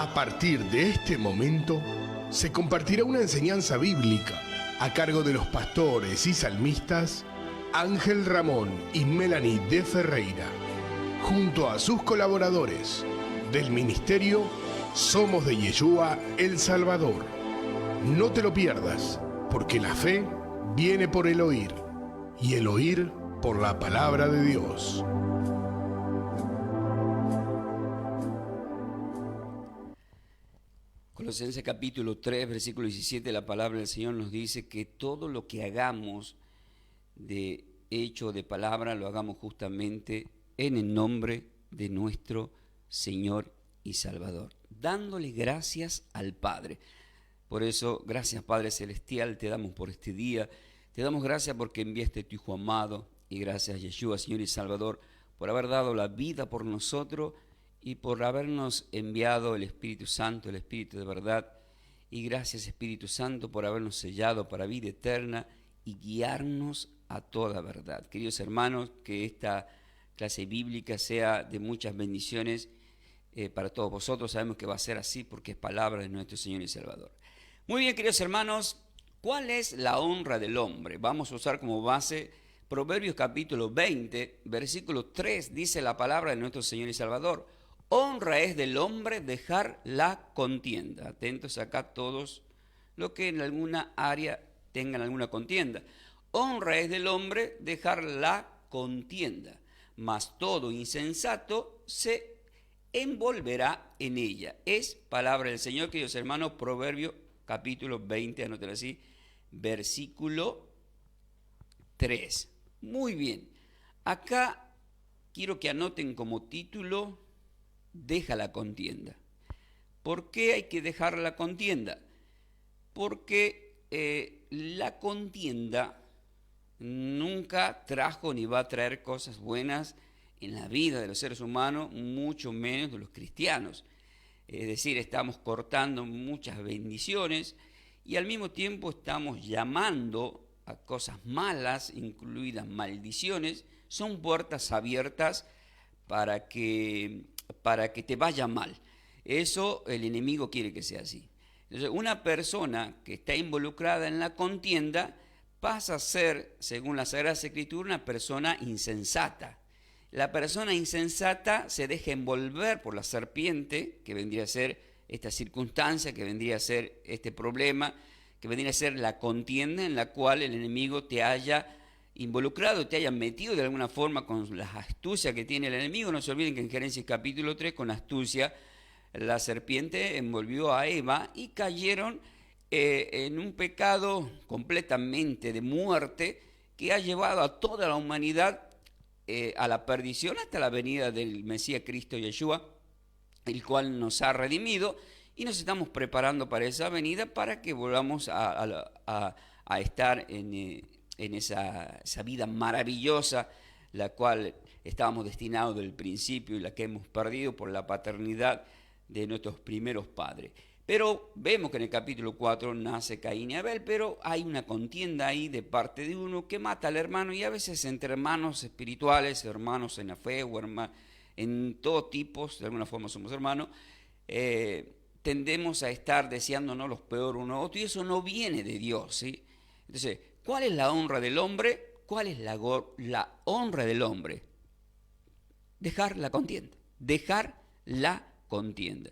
A partir de este momento, se compartirá una enseñanza bíblica a cargo de los pastores y salmistas Ángel Ramón y Melanie de Ferreira, junto a sus colaboradores del ministerio Somos de Yeshua El Salvador. No te lo pierdas, porque la fe viene por el oír, y el oír por la palabra de Dios. Colosenses capítulo 3, versículo 17, la palabra del Señor nos dice que todo lo que hagamos de hecho de palabra, lo hagamos justamente en el nombre de nuestro Señor y Salvador, dándole gracias al Padre. Por eso, gracias Padre Celestial, te damos por este día, te damos gracias porque enviaste a tu Hijo amado, y gracias Yeshua, Señor y Salvador, por haber dado la vida por nosotros, y por habernos enviado el Espíritu Santo, el Espíritu de verdad. Y gracias Espíritu Santo por habernos sellado para vida eterna y guiarnos a toda verdad. Queridos hermanos, que esta clase bíblica sea de muchas bendiciones para todos vosotros. Sabemos que va a ser así porque es palabra de nuestro Señor y Salvador. Muy bien, queridos hermanos, ¿cuál es la honra del hombre? Vamos a usar como base Proverbios capítulo 20, versículo 3, dice la palabra de nuestro Señor y Salvador. Honra es del hombre dejar la contienda. Atentos acá todos los que en alguna área tengan alguna contienda. Honra es del hombre dejar la contienda, mas todo insensato se envolverá en ella. Es palabra del Señor, queridos hermanos, Proverbio capítulo 20, anoten así, versículo 3. Muy bien, acá quiero que anoten como título: deja la contienda. ¿Por qué hay que dejar la contienda? Porque la contienda nunca trajo ni va a traer cosas buenas en la vida de los seres humanos, mucho menos de los cristianos. Es decir, estamos cortando muchas bendiciones y al mismo tiempo estamos llamando a cosas malas, incluidas maldiciones. Son puertas abiertas para que te vaya mal. Eso el enemigo quiere que sea así. Entonces, una persona que está involucrada en la contienda pasa a ser, según la Sagrada Escritura, una persona insensata. La persona insensata se deja envolver por la serpiente, que vendría a ser esta circunstancia, que vendría a ser este problema, que vendría a ser la contienda en la cual el enemigo te haya involucrado, te hayan metido de alguna forma con las astucias que tiene el enemigo. No se olviden que en Génesis capítulo 3, con astucia, la serpiente envolvió a Eva y cayeron en un pecado completamente de muerte que ha llevado a toda la humanidad a la perdición hasta la venida del Mesías Cristo Yeshua, el cual nos ha redimido, y nos estamos preparando para esa venida para que volvamos a estar en esa vida maravillosa, la cual estábamos destinados del principio y la que hemos perdido por la paternidad de nuestros primeros padres. Pero vemos que en el capítulo 4 nace Caín y Abel, pero hay una contienda ahí de parte de uno que mata al hermano, y a veces entre hermanos espirituales, hermanos en la fe o en todo tipo, de alguna forma somos hermanos, tendemos a estar deseándonos los peor uno a otro, y eso no viene de Dios, ¿sí? Entonces, ¿cuál es la honra del hombre? ¿Cuál es la honra del hombre? Dejar la contienda. Dejar la contienda.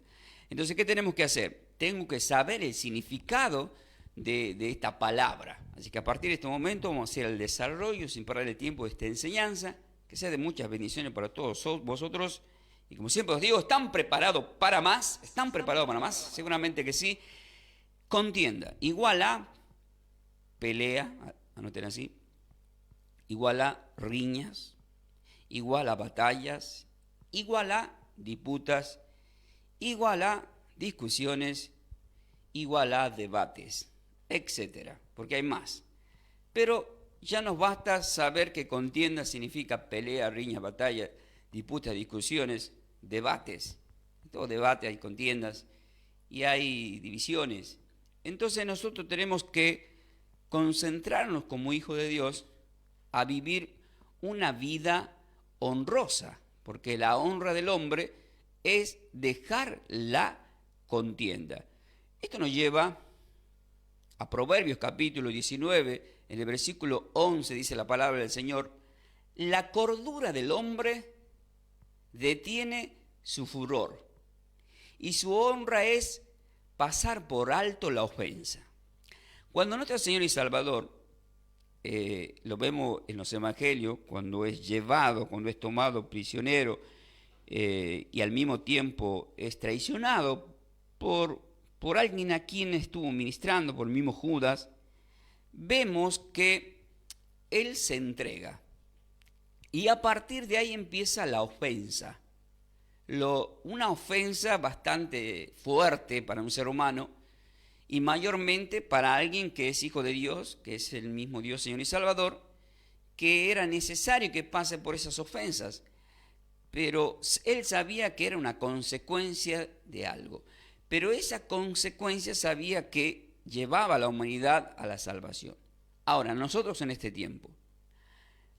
Entonces, ¿qué tenemos que hacer? Tengo que saber el significado de esta palabra. Así que a partir de este momento vamos a hacer el desarrollo, sin perder el tiempo, de esta enseñanza, que sea de muchas bendiciones para todos vosotros. Y como siempre os digo, ¿están preparados para más? ¿Están preparados para más? Seguramente que sí. Contienda igual a pelea, anoten así, igual a riñas, igual a batallas, igual a disputas, igual a discusiones, igual a debates, etcétera, porque hay más. Pero ya nos basta saber que contienda significa pelea, riñas, batallas, disputas, discusiones, debates. En todo debate hay contiendas y hay divisiones. Entonces nosotros tenemos que concentrarnos como hijos de Dios a vivir una vida honrosa, porque la honra del hombre es dejar la contienda. Esto nos lleva a Proverbios capítulo 19, en el versículo 11 dice la palabra del Señor: la cordura del hombre detiene su furor, y su honra es pasar por alto la ofensa. Cuando nuestro Señor y Salvador, lo vemos en los evangelios, cuando es llevado, cuando es tomado prisionero y al mismo tiempo es traicionado por alguien a quien estuvo ministrando, por el mismo Judas, vemos que Él se entrega. Y a partir de ahí empieza la ofensa. Una ofensa bastante fuerte para un ser humano, y mayormente para alguien que es hijo de Dios, que es el mismo Dios, Señor y Salvador, que era necesario que pase por esas ofensas. Pero él sabía que era una consecuencia de algo. Pero esa consecuencia sabía que llevaba a la humanidad a la salvación. Ahora, nosotros en este tiempo,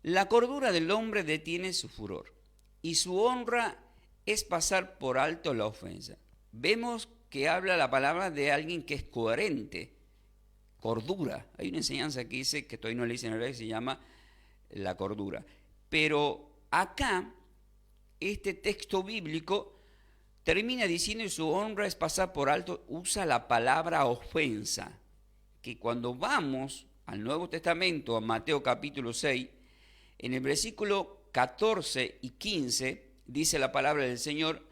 la cordura del hombre detiene su furor, y su honra es pasar por alto la ofensa. Vemos que habla la palabra de alguien que es coherente, cordura. Hay una enseñanza que dice, que todavía no le dicen en realidad, que se llama la cordura. Pero acá, este texto bíblico termina diciendo, y su honra es pasar por alto, usa la palabra ofensa, que cuando vamos al Nuevo Testamento, a Mateo capítulo 6, en el versículo 14 y 15, dice la palabra del Señor: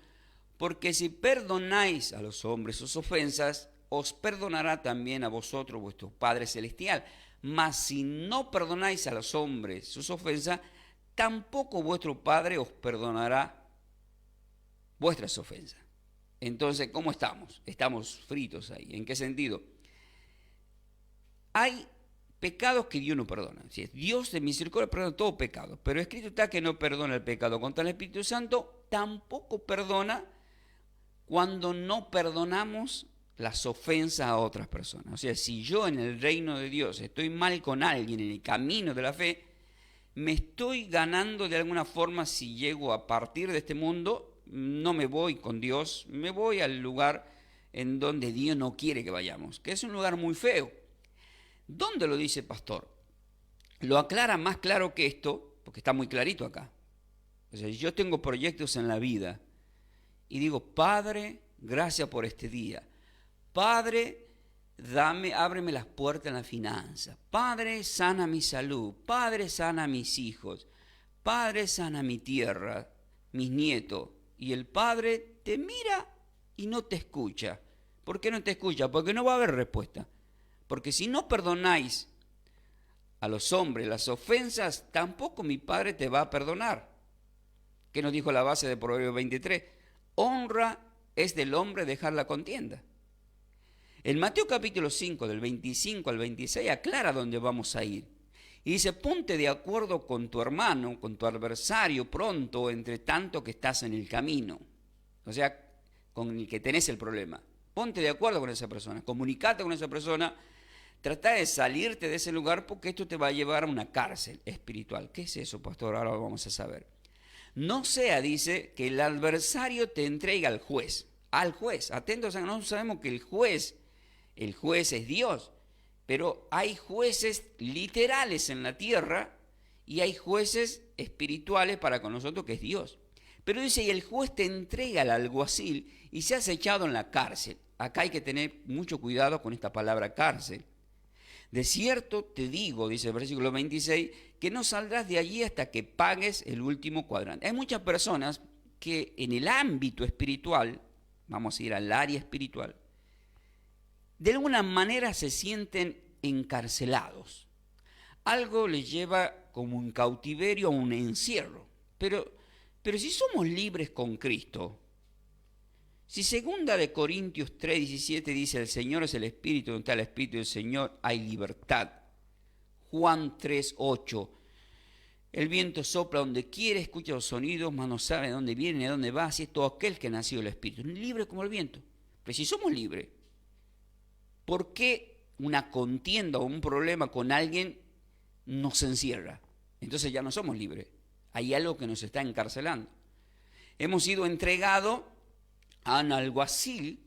porque si perdonáis a los hombres sus ofensas, os perdonará también a vosotros vuestro Padre Celestial. Mas si no perdonáis a los hombres sus ofensas, tampoco vuestro Padre os perdonará vuestras ofensas. Entonces, ¿cómo estamos? Estamos fritos ahí. ¿En qué sentido? Hay pecados que Dios no perdona. Si es Dios de misericordia, perdona todo pecado. Pero escrito está que no perdona el pecado contra el Espíritu Santo, tampoco perdona cuando no perdonamos las ofensas a otras personas. O sea, si yo en el reino de Dios estoy mal con alguien en el camino de la fe, me estoy ganando de alguna forma. Si llego a partir de este mundo, no me voy con Dios, me voy al lugar en donde Dios no quiere que vayamos, que es un lugar muy feo. ¿Dónde lo dice pastor? Lo aclara más claro que esto, porque está muy clarito acá. O sea, yo tengo proyectos en la vida y digo: Padre, gracias por este día. Padre, ábreme las puertas en la finanza. Padre, sana mi salud. Padre, sana a mis hijos. Padre, sana mi tierra, mis nietos. Y el Padre te mira y no te escucha. ¿Por qué no te escucha? Porque no va a haber respuesta. Porque si no perdonáis a los hombres las ofensas, tampoco mi Padre te va a perdonar. ¿Qué nos dijo la base de Proverbios 23? Honra es del hombre dejar la contienda. En Mateo capítulo 5, del 25 al 26, aclara dónde vamos a ir. Y dice: ponte de acuerdo con tu hermano, con tu adversario pronto, entre tanto que estás en el camino. O sea, con el que tenés el problema. Ponte de acuerdo con esa persona, comunicate con esa persona, trata de salirte de ese lugar, porque esto te va a llevar a una cárcel espiritual. ¿Qué es eso, pastor? Ahora lo vamos a saber. No sea, dice, que el adversario te entregue al juez. Al juez. Atentos, no sabemos que el juez es Dios. Pero hay jueces literales en la tierra y hay jueces espirituales para con nosotros, que es Dios. Pero dice, y el juez te entrega al alguacil y seas echado en la cárcel. Acá hay que tener mucho cuidado con esta palabra cárcel. De cierto te digo, dice el versículo 26, que no saldrás de allí hasta que pagues el último cuadrante. Hay muchas personas que en el ámbito espiritual, vamos a ir al área espiritual, de alguna manera se sienten encarcelados. Algo les lleva como un cautiverio a un encierro. Pero si somos libres con Cristo, si 2 Corintios 3:17 dice: el Señor es el Espíritu, donde está el Espíritu del Señor hay libertad. Juan 3:8, el viento sopla donde quiere, escucha los sonidos, mas no sabe de dónde viene ni de dónde va, así es todo aquel que ha nacido del Espíritu. Libre como el viento. Pero si somos libres, ¿por qué una contienda o un problema con alguien nos encierra? Entonces ya no somos libres. Hay algo que nos está encarcelando. Hemos sido entregados a un alguacil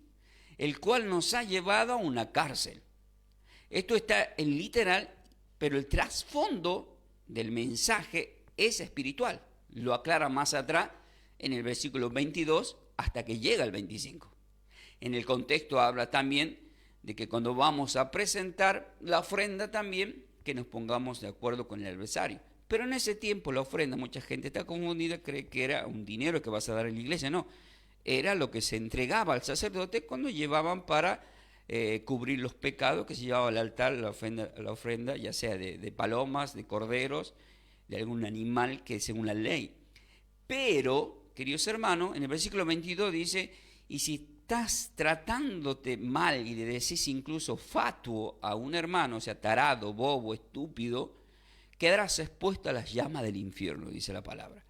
el cual nos ha llevado a una cárcel. Esto está en literal, pero el trasfondo del mensaje es espiritual. Lo aclara más atrás en el versículo 22 hasta que llega al 25. En el contexto habla también de que cuando vamos a presentar la ofrenda también, que nos pongamos de acuerdo con el adversario. Pero en ese tiempo la ofrenda, mucha gente está confundida, cree que era un dinero que vas a dar en la iglesia. No, era lo que se entregaba al sacerdote cuando llevaban para cubrir los pecados que se llevaba al altar, la ofrenda ya sea de palomas, de corderos, de algún animal que según la ley. Pero, queridos hermanos, en el versículo 22 dice, y si estás tratándote mal y le decís incluso fatuo a un hermano, o sea, tarado, bobo, estúpido, quedarás expuesto a las llamas del infierno, dice la palabra.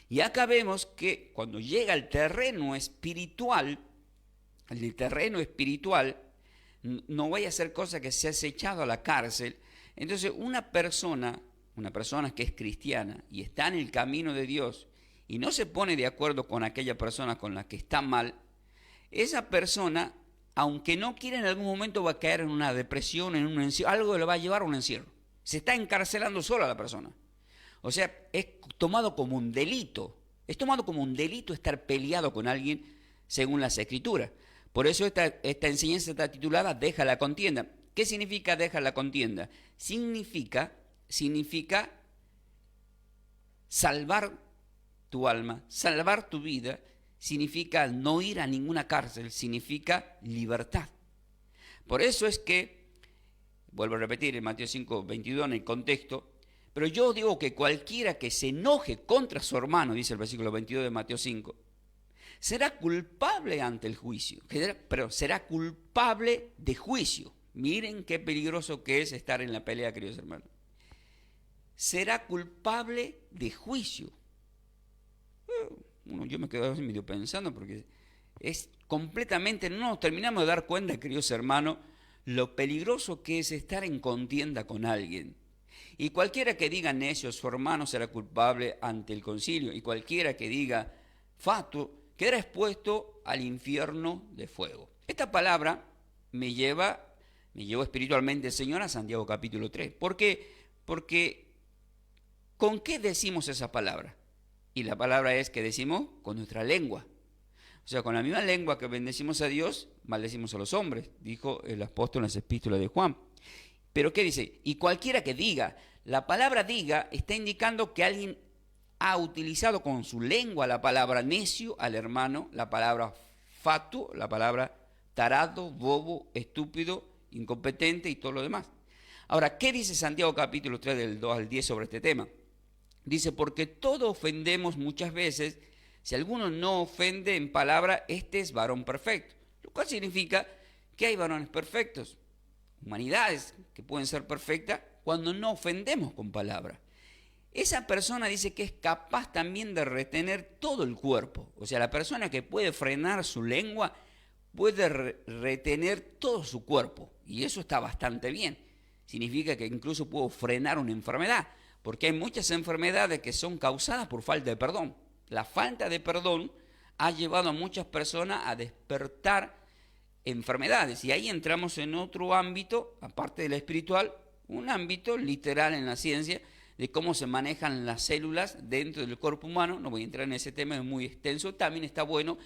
Y acá vemos que cuando llega al terreno espiritual, no vaya a ser cosa que se ha echado a la cárcel. Entonces una persona que es cristiana y está en el camino de Dios y no se pone de acuerdo con aquella persona con la que está mal, esa persona, aunque no quiera, en algún momento va a caer en una depresión, en un encierro, algo le va a llevar a un encierro. Se está encarcelando sola la persona. O sea, es tomado como un delito. Es tomado como un delito estar peleado con alguien según las Escrituras. Por eso esta enseñanza está titulada Deja la contienda. ¿Qué significa deja la contienda? Significa salvar tu alma, salvar tu vida, significa no ir a ninguna cárcel, significa libertad. Por eso es que, vuelvo a repetir en Mateo 5, 22 en el contexto, pero yo digo que cualquiera que se enoje contra su hermano, dice el versículo 22 de Mateo 5, será culpable ante el juicio, pero será culpable de juicio. Miren qué peligroso que es estar en la pelea, queridos hermanos. Será culpable de juicio. Yo me quedo medio pensando porque es completamente, no nos terminamos de dar cuenta, queridos hermanos, lo peligroso que es estar en contienda con alguien. Y cualquiera que diga necio, su hermano será culpable ante el concilio. Y cualquiera que diga fatuo, quedará expuesto al infierno de fuego. Esta palabra me llevó espiritualmente el Señor a Santiago capítulo 3. ¿Por qué? Porque ¿con qué decimos esa palabra? Y la palabra es que decimos con nuestra lengua. O sea, con la misma lengua que bendecimos a Dios, maldecimos a los hombres, dijo el apóstol en las epístolas de Juan. Pero ¿qué dice? Y cualquiera que diga, la palabra diga está indicando que alguien ha utilizado con su lengua la palabra necio al hermano, la palabra fatuo, la palabra tarado, bobo, estúpido, incompetente y todo lo demás. Ahora, ¿qué dice Santiago capítulo 3 del 2 al 10 sobre este tema? Dice, porque todos ofendemos muchas veces, si alguno no ofende en palabra, este es varón perfecto. Lo cual significa que hay varones perfectos, humanidades que pueden ser perfectas cuando no ofendemos con palabra. Esa persona dice que es capaz también de retener todo el cuerpo. O sea, la persona que puede frenar su lengua puede retener todo su cuerpo. Y eso está bastante bien. Significa que incluso puedo frenar una enfermedad. Porque hay muchas enfermedades que son causadas por falta de perdón. La falta de perdón ha llevado a muchas personas a despertar enfermedades. Y ahí entramos en otro ámbito, aparte del espiritual, un ámbito literal en la ciencia, de cómo se manejan las células dentro del cuerpo humano. No voy a entrar en ese tema, es muy extenso, también está bueno,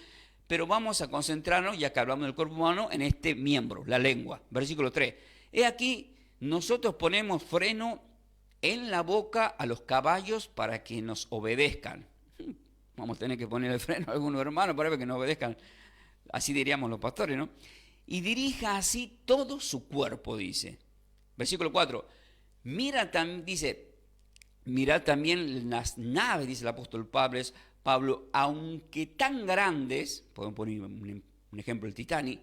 pero vamos a concentrarnos, ya que hablamos del cuerpo humano, en este miembro, la lengua. Versículo 3. He aquí, nosotros ponemos freno en la boca a los caballos para que nos obedezcan. Vamos a tener que poner el freno a algunos hermanos para que nos obedezcan. Así diríamos los pastores, ¿no? Y dirija así todo su cuerpo, dice. Versículo 4. Mirad también las naves, dice el apóstol Pablo, aunque tan grandes, podemos poner un ejemplo, el Titanic,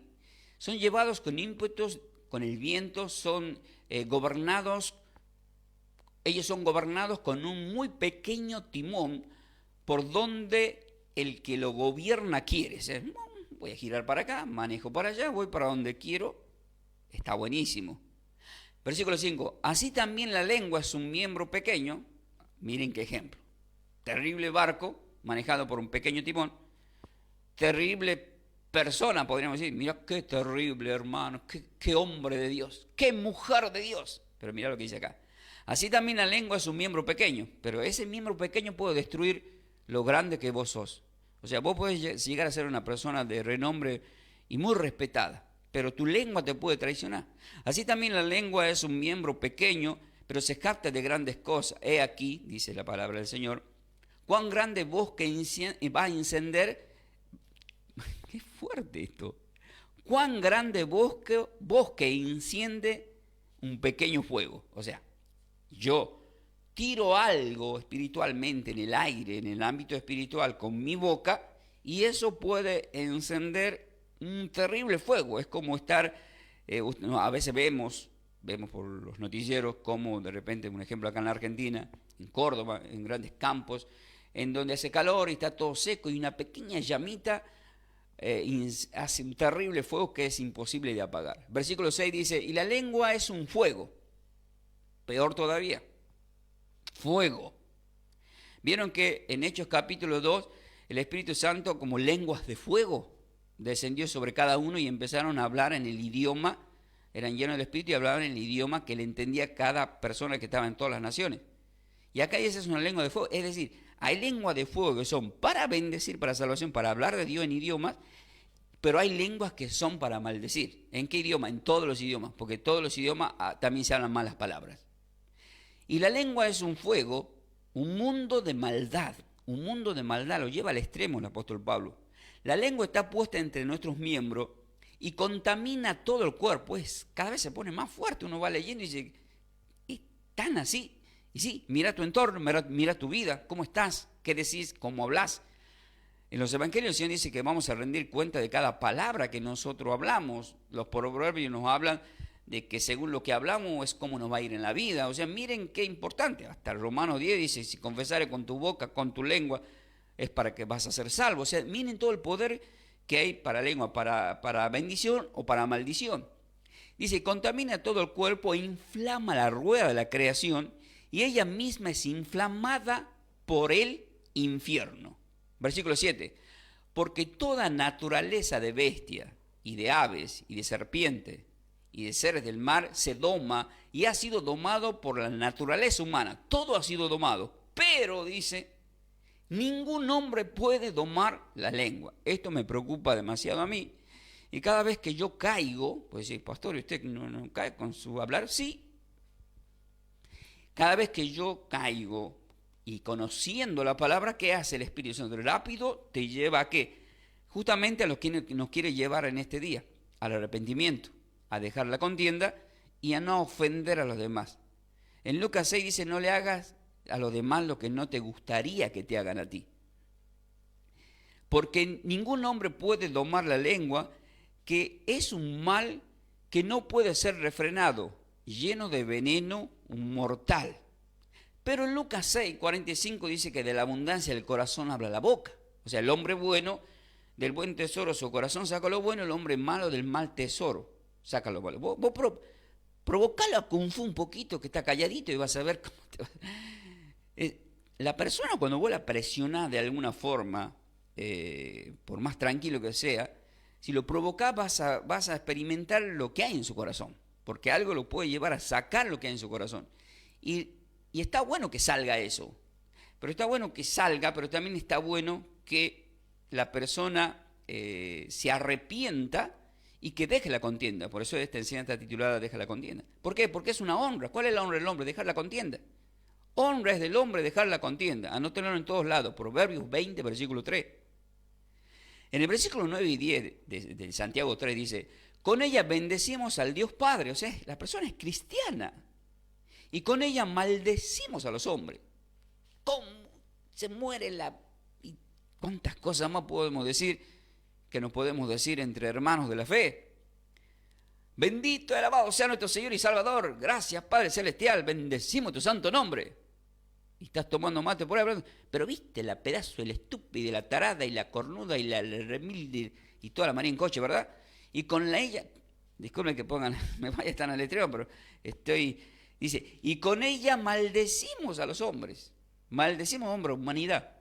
son llevados con ímpetus, con el viento, son gobernados. Ellos son gobernados con un muy pequeño timón por donde el que lo gobierna quiere. O sea, voy a girar para acá, manejo para allá, voy para donde quiero. Está buenísimo. Versículo 5. Así también la lengua es un miembro pequeño. Miren qué ejemplo. Terrible barco manejado por un pequeño timón. Terrible persona, podríamos decir, mira qué terrible hermano, qué hombre de Dios, qué mujer de Dios. Pero mira lo que dice acá. Así también la lengua es un miembro pequeño, pero ese miembro pequeño puede destruir lo grande que vos sos. O sea, vos podés llegar a ser una persona de renombre y muy respetada, pero tu lengua te puede traicionar. Así también la lengua es un miembro pequeño, pero se capta de grandes cosas. He aquí, dice la palabra del Señor, cuán grande bosque va a encender. Qué fuerte esto. Cuán grande bosque enciende un pequeño fuego. O sea, yo tiro algo espiritualmente en el aire, en el ámbito espiritual, con mi boca, y eso puede encender un terrible fuego. Es como estar, a veces vemos por los noticieros como de repente, un ejemplo acá en la Argentina, en Córdoba, en grandes campos, en donde hace calor y está todo seco y una pequeña llamita hace un terrible fuego que es imposible de apagar. Versículo 6 dice, y la lengua es un fuego, peor todavía, fuego. Vieron que en Hechos capítulo 2, el Espíritu Santo como lenguas de fuego descendió sobre cada uno y empezaron a hablar en el idioma, eran llenos del Espíritu y hablaban en el idioma que le entendía cada persona que estaba en todas las naciones. Y acá esa es una lengua de fuego, es decir, hay lenguas de fuego que son para bendecir, para salvación, para hablar de Dios en idiomas, pero hay lenguas que son para maldecir. ¿En qué idioma? En todos los idiomas, porque todos los idiomas también se hablan malas palabras. Y la lengua es un fuego, un mundo de maldad lo lleva al extremo el apóstol Pablo. La lengua está puesta entre nuestros miembros y contamina todo el cuerpo, cada vez se pone más fuerte, uno va leyendo y dice, ¿es tan así? Y sí, mira tu entorno, mira tu vida, cómo estás, qué decís, cómo hablas. En los evangelios el Señor dice que vamos a rendir cuenta de cada palabra que nosotros hablamos. Los proverbios nos hablan de que según lo que hablamos es cómo nos va a ir en la vida. O sea, miren qué importante. Hasta el Romanos 10 dice, si confesares con tu boca, con tu lengua, es para que vas a ser salvo. O sea, miren todo el poder que hay para la lengua, para bendición o para maldición. Dice, contamina todo el cuerpo e inflama la rueda de la creación, y ella misma es inflamada por el infierno. Versículo 7. Porque toda naturaleza de bestia y de aves y de serpiente y de seres del mar se doma y ha sido domado por la naturaleza humana. Todo ha sido domado. Pero, dice, ningún hombre puede domar la lengua. Esto me preocupa demasiado a mí. Y cada vez que yo caigo, pues sí, pastor, ¿usted no cae con su hablar? Sí. Cada vez que yo caigo y conociendo la palabra, ¿qué hace el Espíritu Santo? Rápido te lleva a qué? Justamente a lo que nos quiere llevar en este día, al arrepentimiento, a dejar la contienda y a no ofender a los demás. En Lucas 6 dice, no le hagas a los demás lo que no te gustaría que te hagan a ti. Porque ningún hombre puede domar la lengua, que es un mal que no puede ser refrenado, lleno de veneno mortal. Pero en Lucas 6, 45 dice que de la abundancia del corazón habla la boca. O sea, el hombre bueno, del buen tesoro su corazón saca lo bueno, el hombre malo del mal tesoro saca lo malo. Vos provocalo a Kung Fu un poquito, que está calladito, y vas a ver cómo te va. La persona, cuando vos la presionás de alguna forma, por más tranquilo que sea, si lo provocás vas a experimentar lo que hay en su corazón, porque algo lo puede llevar a sacar lo que hay en su corazón. Y está bueno que salga eso, pero está bueno que salga, pero también está bueno que la persona se arrepienta y que deje la contienda. Por eso esta enseñanza está titulada Deja la contienda. ¿Por qué? Porque es una honra. ¿Cuál es la honra del hombre? Dejar la contienda. Honra es del hombre dejar la contienda. Anótenlo en todos lados. Proverbios 20, versículo 3. En el versículo 9 y 10 de Santiago 3 dice, con ella bendecimos al Dios Padre. O sea, la persona es cristiana. Y con ella maldecimos a los hombres. ¿Cómo se muere y cuántas cosas más podemos decir que nos podemos decir entre hermanos de la fe? Bendito y alabado sea nuestro Señor y Salvador. Gracias, Padre Celestial. Bendecimos tu santo nombre. Y estás tomando mate por ahí hablando. Pero viste la pedazo, el estúpido, la tarada y la cornuda y la remil y toda la María en coche, ¿verdad? Y con ella, disculpen que me vaya tan al letrero, pero dice, y con ella maldecimos a los hombres. Maldecimos a hombres, humanidad,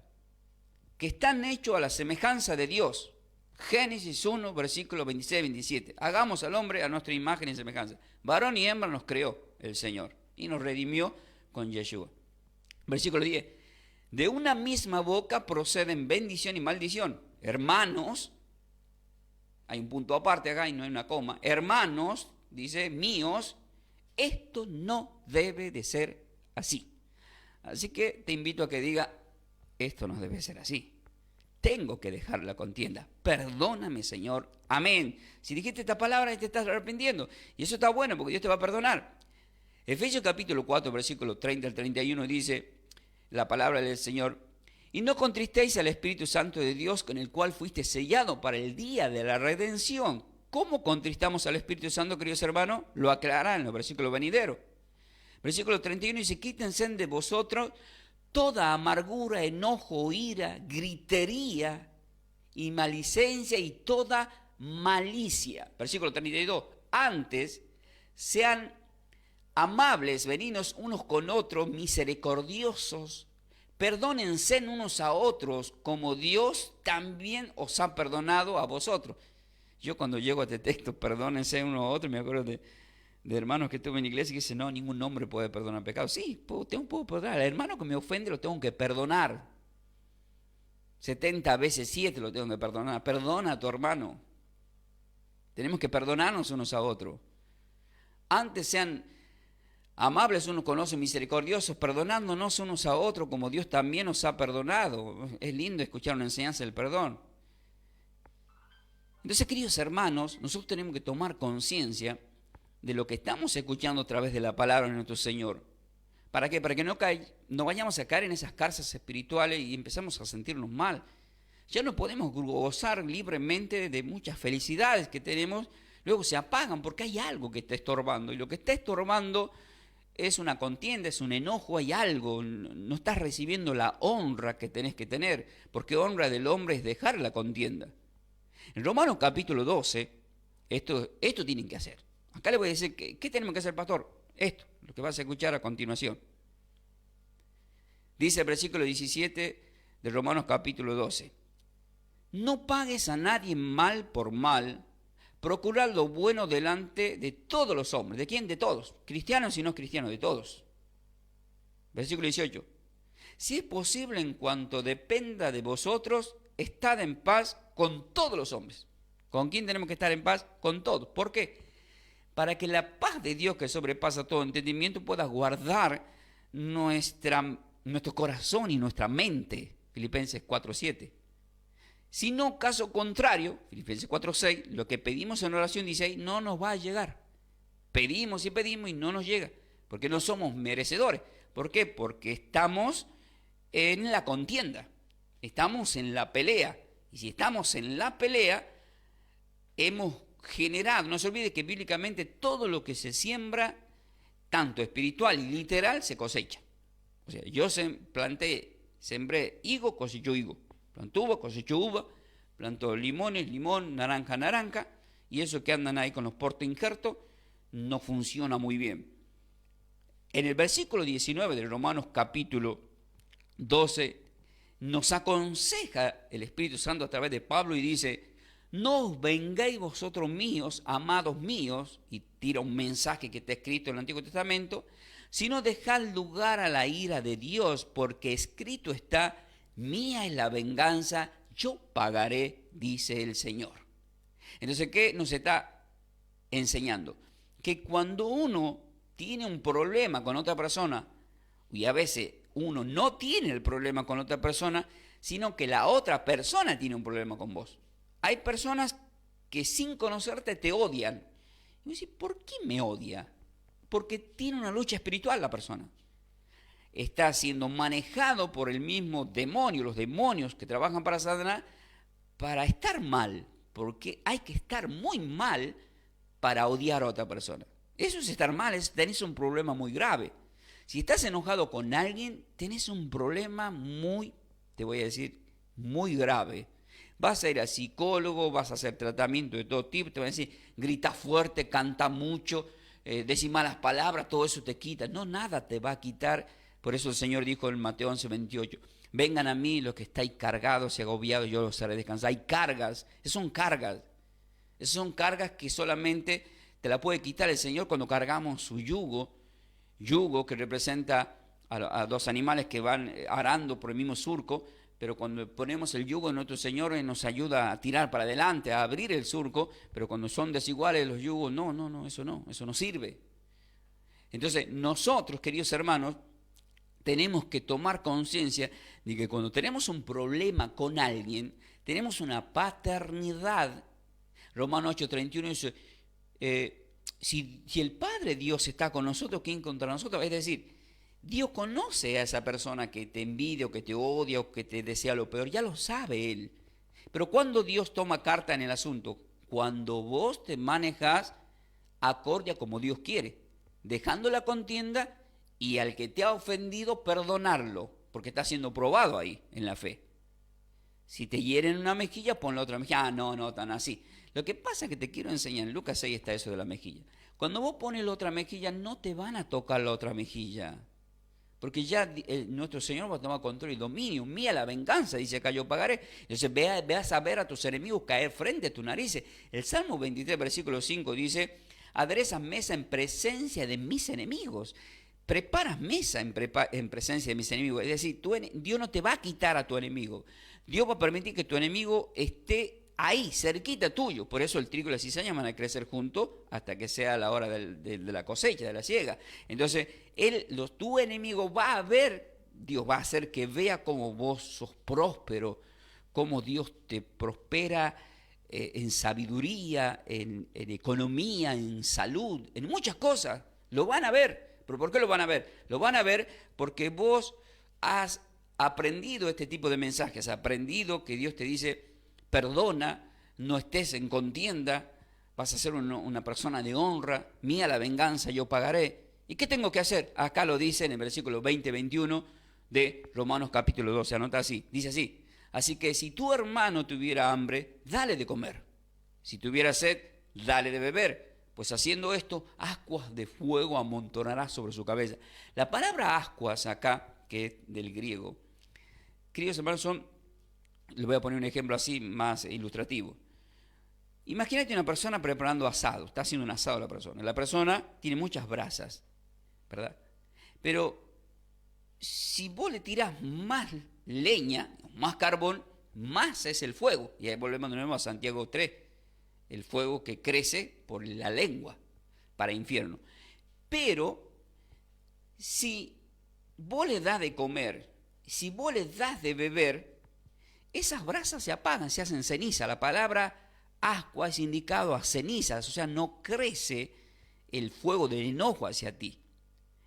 que están hechos a la semejanza de Dios. Génesis 1, versículos 26 y 27. Hagamos al hombre a nuestra imagen y semejanza. Varón y hembra nos creó el Señor y nos redimió con Yeshua. Versículo 10. De una misma boca proceden bendición y maldición. Hermanos, hay un punto aparte acá y no hay una coma. Hermanos, dice, míos, esto no debe de ser así. Así que te invito a que diga, esto no debe ser así. Tengo que dejar la contienda. Perdóname, Señor. Amén. Si dijiste esta palabra y te estás arrepintiendo. Y eso está bueno porque Dios te va a perdonar. Efesios capítulo 4, versículo 30 al 31 dice la palabra del Señor. Y no contristéis al Espíritu Santo de Dios con el cual fuiste sellado para el día de la redención. ¿Cómo contristamos al Espíritu Santo, queridos hermanos? Lo aclarará en los versículos venideros. Versículo 31 dice, quítense de vosotros toda amargura, enojo, ira, gritería y malicencia y toda malicia. Versículo 32, antes sean amables, benignos unos con otros, misericordiosos, perdónense unos a otros, como Dios también os ha perdonado a vosotros. Yo cuando llego a este texto, perdónense unos a otros, me acuerdo de hermanos que tuve en la iglesia que dicen, no, ningún hombre puede perdonar pecados. Sí, puedo perdonar. Al hermano que me ofende lo tengo que perdonar. 70 veces 7 lo tengo que perdonar. Perdona a tu hermano. Tenemos que perdonarnos unos a otros. Antes sean amables unos con otros, misericordiosos, perdonándonos unos a otros como Dios también nos ha perdonado. Es lindo escuchar una enseñanza del perdón. Entonces, queridos hermanos, nosotros tenemos que tomar conciencia de lo que estamos escuchando a través de la palabra de nuestro Señor. ¿Para qué? Para que no vayamos a caer en esas cárceles espirituales y empezamos a sentirnos mal. Ya no podemos gozar libremente de muchas felicidades que tenemos, luego se apagan porque hay algo que está estorbando. Y lo que está estorbando es una contienda, es un enojo, hay algo. No estás recibiendo la honra que tenés que tener, porque honra del hombre es dejar la contienda. En Romanos capítulo 12, esto tienen que hacer. Acá le voy a decir, ¿qué tenemos que hacer, pastor? Esto, lo que vas a escuchar a continuación. Dice el versículo 17 de Romanos capítulo 12. No pagues a nadie mal por mal, procurad lo bueno delante de todos los hombres. ¿De quién? De todos. Cristianos y no cristianos, de todos. Versículo 18. Si es posible, en cuanto dependa de vosotros, estad en paz con todos los hombres. ¿Con quién tenemos que estar en paz? Con todos. ¿Por qué? Para que la paz de Dios, que sobrepasa todo entendimiento, pueda guardar nuestro corazón y nuestra mente. Filipenses 4:7. Si no, caso contrario, Filipenses 4:6, lo que pedimos en oración, dice ahí, no nos va a llegar. Pedimos y no nos llega, porque no somos merecedores. ¿Por qué? Porque estamos en la contienda, estamos en la pelea. Y si estamos en la pelea, hemos generado, no se olvide que bíblicamente todo lo que se siembra, tanto espiritual y literal, se cosecha. O sea, yo sembré higo, cosecho higo. Plantó uva, cosecho uva. Plantó limones, limón, naranja, naranja. Y eso que andan ahí con los porta injertos no funciona muy bien. En el versículo 19 de Romanos capítulo 12 nos aconseja el Espíritu Santo a través de Pablo y dice, no os vengáis vosotros míos, amados míos, y tira un mensaje que está escrito en el Antiguo Testamento, sino dejad lugar a la ira de Dios, porque escrito está, mía es la venganza, yo pagaré, dice el Señor. Entonces, ¿qué nos está enseñando? Que cuando uno tiene un problema con otra persona, y a veces uno no tiene el problema con otra persona, sino que la otra persona tiene un problema con vos. Hay personas que sin conocerte te odian. Y vos decís, ¿por qué me odia? Porque tiene una lucha espiritual la persona. Está siendo manejado por el mismo demonio, los demonios que trabajan para Satanás, para estar mal. Porque hay que estar muy mal para odiar a otra persona. Eso es estar mal, tenés un problema muy grave. Si estás enojado con alguien, tenés un problema muy, te voy a decir, muy grave. Vas a ir al psicólogo, vas a hacer tratamiento de todo tipo, te van a decir, grita fuerte, canta mucho, decir malas palabras, todo eso te quita. No, nada te va a quitar. Por eso el Señor dijo en Mateo 11:28, Vengan a mí los que estáis cargados y agobiados, yo los haré descansar. Hay cargas, esas son cargas. Esas son cargas que solamente te la puede quitar el Señor cuando cargamos su yugo. Yugo que representa a dos animales que van arando por el mismo surco, pero cuando ponemos el yugo en nuestro Señor nos ayuda a tirar para adelante, a abrir el surco, pero cuando son desiguales los yugos, no, eso no sirve. Entonces nosotros, queridos hermanos, tenemos que tomar conciencia de que cuando tenemos un problema con alguien, tenemos una paternidad. Romanos 8:31 dice, si el Padre Dios está con nosotros, ¿quién contra nosotros? Es decir, Dios conoce a esa persona que te envidia o que te odia o que te desea lo peor, ya lo sabe Él. Pero cuando Dios toma carta en el asunto, cuando vos te manejas acorde a como Dios quiere, dejando la contienda y al que te ha ofendido perdonarlo, porque está siendo probado ahí en la fe. Si te hieren una mejilla, pon la otra mejilla. No, tan así. Lo que pasa es que te quiero enseñar, en Lucas 6 está eso de la mejilla. Cuando vos pones la otra mejilla, no te van a tocar la otra mejilla. Porque ya nuestro Señor va a tomar control y dominio. Mía la venganza, dice acá, yo pagaré. Entonces ve a ver a tus enemigos caer frente a tus narices. El Salmo 23, versículo 5 dice, aderezas mesa en presencia de mis enemigos. Preparas mesa en presencia de mis enemigos. Es decir, Dios no te va a quitar a tu enemigo. Dios va a permitir que tu enemigo esté ahí, cerquita tuyo. Por eso el trigo y la cizaña van a crecer juntos hasta que sea la hora de la cosecha, de la siega. Entonces, tu enemigo va a ver, Dios va a hacer que vea cómo vos sos próspero, cómo Dios te prospera en sabiduría, en economía, en salud, en muchas cosas. Lo van a ver. ¿Pero por qué lo van a ver? Lo van a ver porque vos has aprendido este tipo de mensajes, has aprendido que Dios te dice, perdona, no estés en contienda, vas a ser una persona de honra, mía la venganza, yo pagaré. ¿Y qué tengo que hacer? Acá lo dice en el versículo 20-21 de Romanos capítulo 12, anota así, dice así, así que si tu hermano tuviera hambre, dale de comer, si tuviera sed, dale de beber, pues haciendo esto, ascuas de fuego amontonarás sobre su cabeza. La palabra ascuas acá, que es del griego, queridos hermanos, les voy a poner un ejemplo así más ilustrativo. Imagínate una persona preparando asado, está haciendo un asado la persona tiene muchas brasas, ¿verdad? Pero si vos le tirás más leña, más carbón, más es el fuego. Y ahí volvemos de nuevo a Santiago 3, el fuego que crece por la lengua para infierno. Pero si vos le das de comer, si vos le das de beber, esas brasas se apagan, se hacen ceniza. La palabra ascua es indicado a cenizas, o sea, no crece el fuego del enojo hacia ti.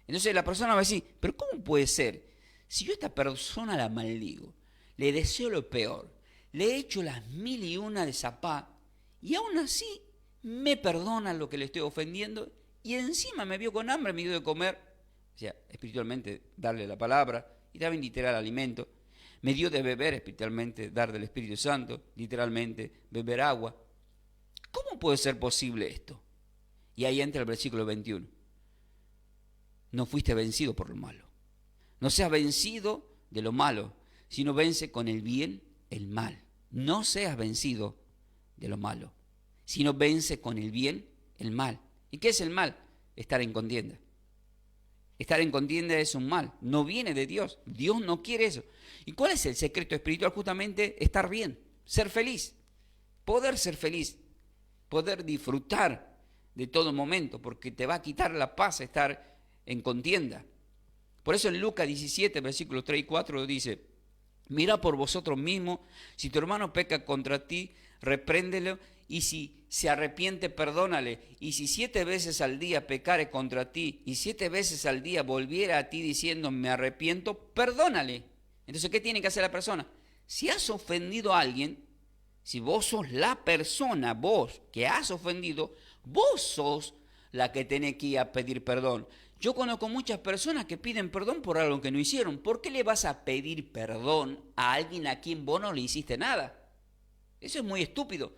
Entonces la persona va a decir, pero ¿cómo puede ser? Si yo a esta persona la maldigo, le deseo lo peor, le he hecho las 1001 de zapá, y aún así me perdona lo que le estoy ofendiendo, y encima me vio con hambre, me dio de comer, o sea, espiritualmente darle la palabra, y también literal alimento, me dio de beber espiritualmente, dar del Espíritu Santo, literalmente beber agua. ¿Cómo puede ser posible esto? Y ahí entra el versículo 21. No fuiste vencido por lo malo. No seas vencido de lo malo, sino vence con el bien el mal. No seas vencido de lo malo, sino vence con el bien el mal. ¿Y qué es el mal? Estar en contienda. Estar en contienda es un mal, no viene de Dios. Dios no quiere eso. ¿Y cuál es el secreto espiritual? Justamente estar bien, ser feliz, poder ser feliz, poder disfrutar de todo momento, porque te va a quitar la paz estar en contienda. Por eso en Lucas 17, versículos 3 y 4 dice, mira por vosotros mismos, si tu hermano peca contra ti, repréndelo, y si se arrepiente, perdónale. Y si 7 veces al día pecare contra ti, y 7 veces al día volviera a ti diciendo, me arrepiento, perdónale. Entonces, ¿qué tiene que hacer la persona? Si has ofendido a alguien, si vos sos la persona, vos que has ofendido, vos sos la que tenés que ir a pedir perdón. Yo conozco muchas personas que piden perdón por algo que no hicieron. ¿Por qué le vas a pedir perdón a alguien a quien vos no le hiciste nada? Eso es muy estúpido.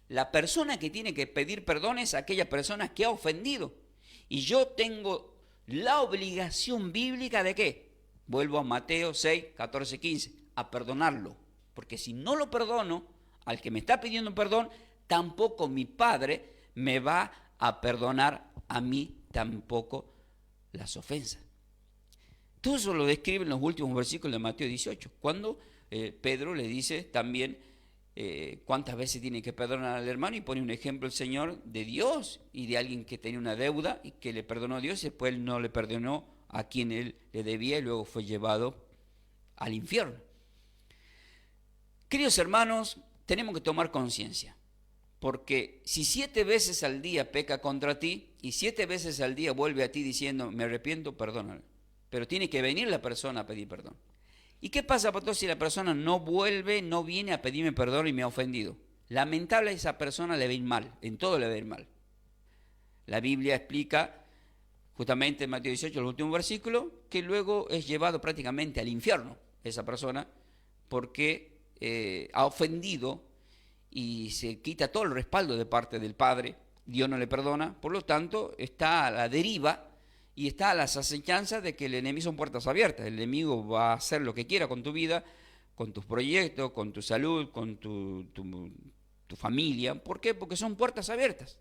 La persona que tiene que pedir perdón es aquella persona que ha ofendido. Y yo tengo la obligación bíblica ¿de qué? Vuelvo a Mateo 6, 14, 15, a perdonarlo. Porque si no lo perdono, al que me está pidiendo perdón, tampoco mi Padre me va a perdonar a mí tampoco las ofensas. Todo eso lo describe en los últimos versículos de Mateo 18, cuando Pedro le dice también cuántas veces tiene que perdonar al hermano, y pone un ejemplo el Señor de Dios y de alguien que tenía una deuda y que le perdonó a Dios, y después él no le perdonó a quien él le debía y luego fue llevado al infierno. Queridos hermanos, tenemos que tomar conciencia, porque si 7 veces al día peca contra ti y 7 veces al día vuelve a ti diciendo me arrepiento, perdónalo. Pero tiene que venir la persona a pedir perdón. ¿Y qué pasa, pastor, si la persona no vuelve, no viene a pedirme perdón y me ha ofendido? Lamentable, a esa persona le va a ir mal, en todo le va a ir mal. La Biblia explica, justamente en Mateo 18, el último versículo, que luego es llevado prácticamente al infierno esa persona, porque ha ofendido y se quita todo el respaldo de parte del Padre. Dios no le perdona, por lo tanto está a la deriva y está a las acechanzas de que el enemigo son puertas abiertas. El enemigo va a hacer lo que quiera con tu vida, con tus proyectos, con tu salud, con tu familia. ¿Por qué? Porque son puertas abiertas.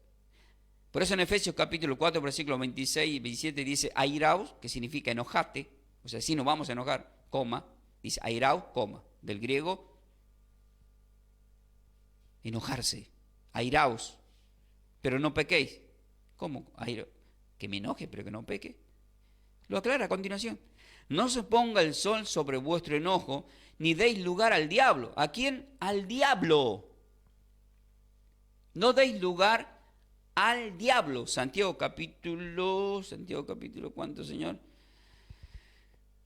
Por eso en Efesios capítulo 4, versículos 26 y 27 dice airaos, que significa enojate, o sea, si nos vamos a enojar, coma, dice airaos, coma, del griego enojarse, airaos, pero no pequéis. ¿Cómo? Que me enoje, pero que no peque. Lo aclara a continuación. No se ponga el sol sobre vuestro enojo, ni deis lugar al diablo. ¿A quién? Al diablo. No deis lugar al diablo. Santiago capítulo, ¿cuánto, Señor?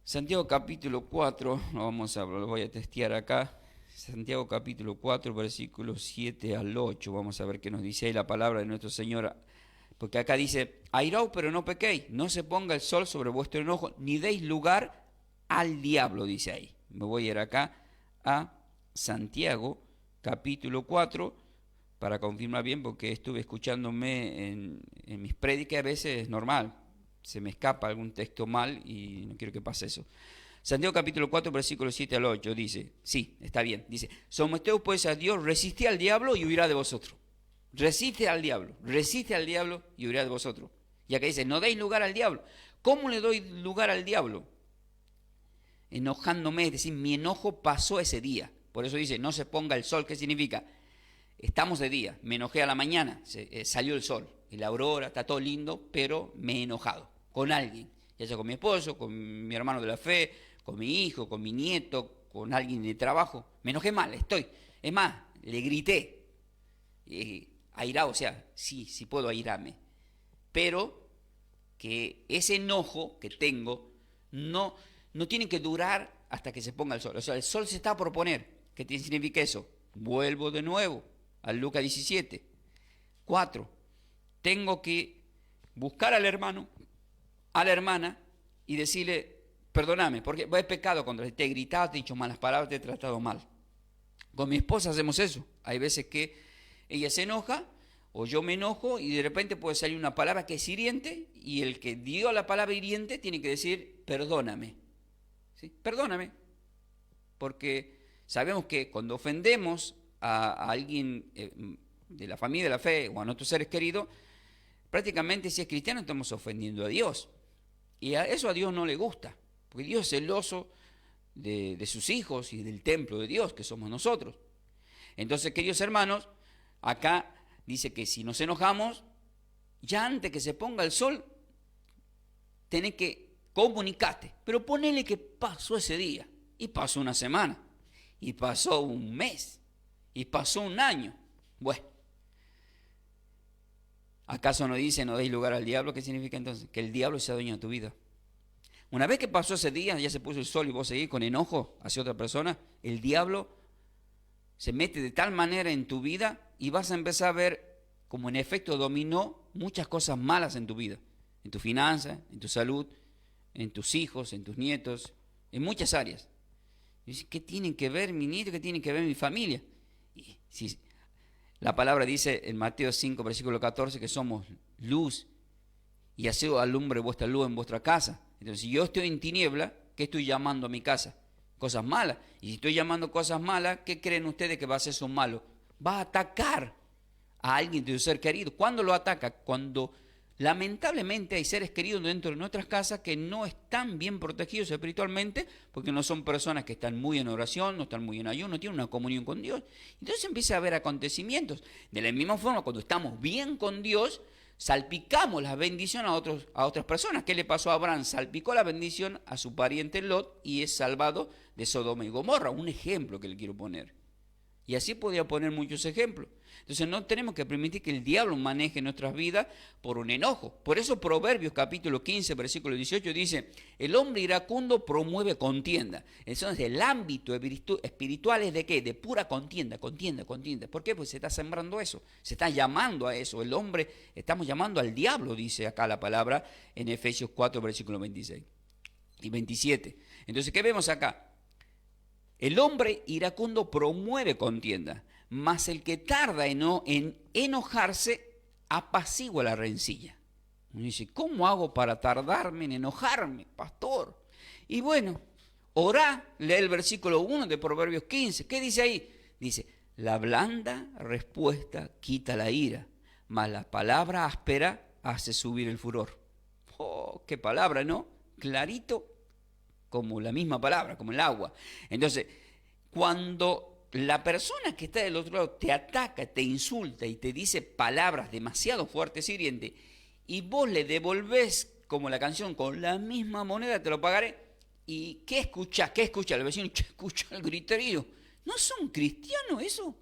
Santiago capítulo 4, lo voy a testear acá. Santiago capítulo 4, versículos 7 al 8. Vamos a ver qué nos dice ahí la palabra de nuestro Señor. Porque acá dice, airaos, pero no pequéis, no se ponga el sol sobre vuestro enojo, ni deis lugar al diablo, dice ahí. Me voy a ir acá a Santiago capítulo 4 para confirmar bien, porque estuve escuchándome en mis prédicas, a veces es normal, se me escapa algún texto mal y no quiero que pase eso. Santiago capítulo 4, versículos 7 al 8 dice, sí, está bien, dice, someteos pues a Dios, resistid al diablo y huirá de vosotros. Resiste al diablo y huirá de vosotros. Y acá dice, no deis lugar al diablo. ¿Cómo le doy lugar al diablo? Enojándome, es decir, mi enojo pasó ese día. Por eso dice, no se ponga el sol. ¿Qué significa? Estamos de día, me enojé a la mañana, salió el sol, y la aurora, está todo lindo, pero me he enojado con alguien, ya sea con mi esposo, con mi hermano de la fe, con mi hijo, con mi nieto, con alguien de trabajo. Me enojé mal, es más, le grité. Airado, o sea, sí puedo airarme, pero que ese enojo que tengo no tiene que durar hasta que se ponga el sol. O sea, el sol se está por poner. ¿Qué significa eso? Vuelvo de nuevo al Lucas 17, 4. Tengo que buscar al hermano, a la hermana, y decirle, perdóname, porque he pecado contra ti, te he gritado, te he dicho malas palabras, te he tratado mal. Con mi esposa hacemos eso. Hay veces que ella se enoja o yo me enojo y de repente puede salir una palabra que es hiriente y el que dio la palabra hiriente tiene que decir perdóname. ¿Sí? Perdóname. Porque sabemos que cuando ofendemos a alguien de la familia de la fe o a nuestros seres queridos, prácticamente si es cristiano estamos ofendiendo a Dios. Y eso a Dios no le gusta, porque Dios es celoso de sus hijos y del templo de Dios que somos nosotros. Entonces, queridos hermanos, acá dice que si nos enojamos, ya antes que se ponga el sol, tenés que comunicarte. Pero ponele que pasó ese día, y pasó una semana, y pasó un mes, y pasó un año. Bueno, ¿acaso no dice no deis lugar al diablo? ¿Qué significa entonces? Que el diablo sea dueño de tu vida. Una vez que pasó ese día, ya se puso el sol y vos seguís con enojo hacia otra persona, el diablo se mete de tal manera en tu vida y vas a empezar a ver como en efecto dominó muchas cosas malas en tu vida, en tu finanza, en tu salud, en tus hijos, en tus nietos, en muchas áreas. Y dice, ¿qué tienen que ver mi nieto? ¿Qué tienen que ver mi familia? Y si la palabra dice en Mateo 5, versículo 14, que somos luz y así alumbre vuestra luz en vuestra casa. Entonces, si yo estoy en tiniebla, ¿qué estoy llamando a mi casa? Cosas malas. Y si estoy llamando cosas malas, ¿qué creen ustedes que va a hacer eso malo? Va a atacar a alguien de su ser querido. ¿Cuándo lo ataca? Cuando lamentablemente hay seres queridos dentro de nuestras casas que no están bien protegidos espiritualmente, porque no son personas que están muy en oración, no están muy en ayuno, no tienen una comunión con Dios. Entonces empieza a haber acontecimientos. De la misma forma, cuando estamos bien con Dios, salpicamos la bendición a otras personas. ¿Qué le pasó a Abraham? Salpicó la bendición a su pariente Lot y es salvado de Sodoma y Gomorra. Un ejemplo que le quiero poner. Y así podría poner muchos ejemplos. Entonces no tenemos que permitir que el diablo maneje nuestras vidas por un enojo. Por eso Proverbios capítulo 15, versículo 18 dice, el hombre iracundo promueve contienda. Entonces el ámbito espiritual es de ¿qué? De pura contienda. ¿Por qué? Pues se está sembrando eso, se está llamando a eso. El hombre, estamos llamando al diablo, dice acá la palabra en Efesios 4, versículo 26 y 27. Entonces, ¿qué vemos acá? El hombre iracundo promueve contienda, mas el que tarda en enojarse apacigua la rencilla. Uno dice, ¿cómo hago para tardarme en enojarme, pastor? Y bueno, orá, lee el versículo 1 de Proverbios 15. ¿Qué dice ahí? Dice, la blanda respuesta quita la ira, mas la palabra áspera hace subir el furor. Oh, qué palabra, ¿no? Clarito como la misma palabra, como el agua. Entonces, cuando la persona que está del otro lado te ataca, te insulta y te dice palabras demasiado fuertes y hirientes, y vos le devolvés, como la canción, con la misma moneda te lo pagaré, ¿y qué escuchás? ¿Qué escucha el vecino? Escucha el griterío. ¿No son cristianos eso?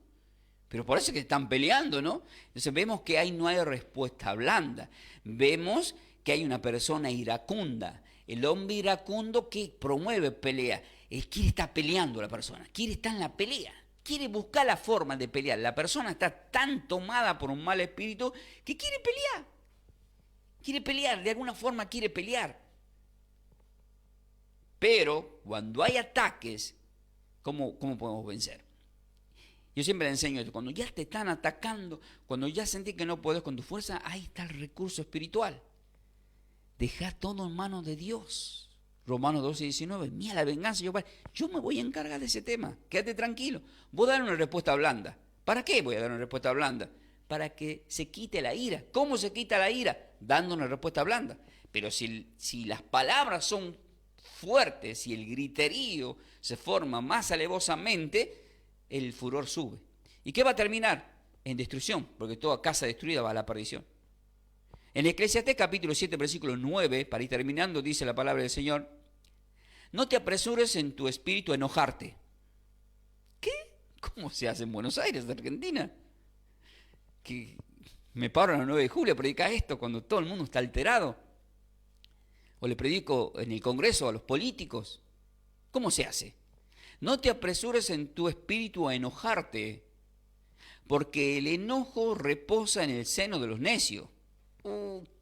Pero por eso es que están peleando, ¿no? Entonces vemos que ahí no hay respuesta blanda. Vemos que hay una persona iracunda. El hombre iracundo que promueve pelea. Él quiere estar peleando la persona, quiere estar en la pelea, quiere buscar la forma de pelear. La persona está tan tomada por un mal espíritu que quiere pelear, de alguna forma quiere pelear. Pero cuando hay ataques, ¿cómo podemos vencer? Yo siempre le enseño esto, cuando ya te están atacando, cuando ya sentís que no podés con tu fuerza, ahí está el recurso espiritual. Deja todo en manos de Dios. Romanos 12, 19, mía la venganza, yo me voy a encargar de ese tema, quédate tranquilo. Voy a dar una respuesta blanda. ¿Para qué voy a dar una respuesta blanda? Para que se quite la ira. ¿Cómo se quita la ira? Dando una respuesta blanda. Pero si las palabras son fuertes y el griterío se forma más alevosamente, el furor sube. ¿Y qué va a terminar? En destrucción, porque toda casa destruida va a la perdición. En Eclesiastés capítulo 7, versículo 9, para ir terminando, dice la palabra del Señor, no te apresures en tu espíritu a enojarte. ¿Qué? ¿Cómo se hace en Buenos Aires, Argentina? Que me paro a la 9 de julio a predicar esto cuando todo el mundo está alterado. O le predico en el Congreso a los políticos. ¿Cómo se hace? No te apresures en tu espíritu a enojarte, porque el enojo reposa en el seno de los necios.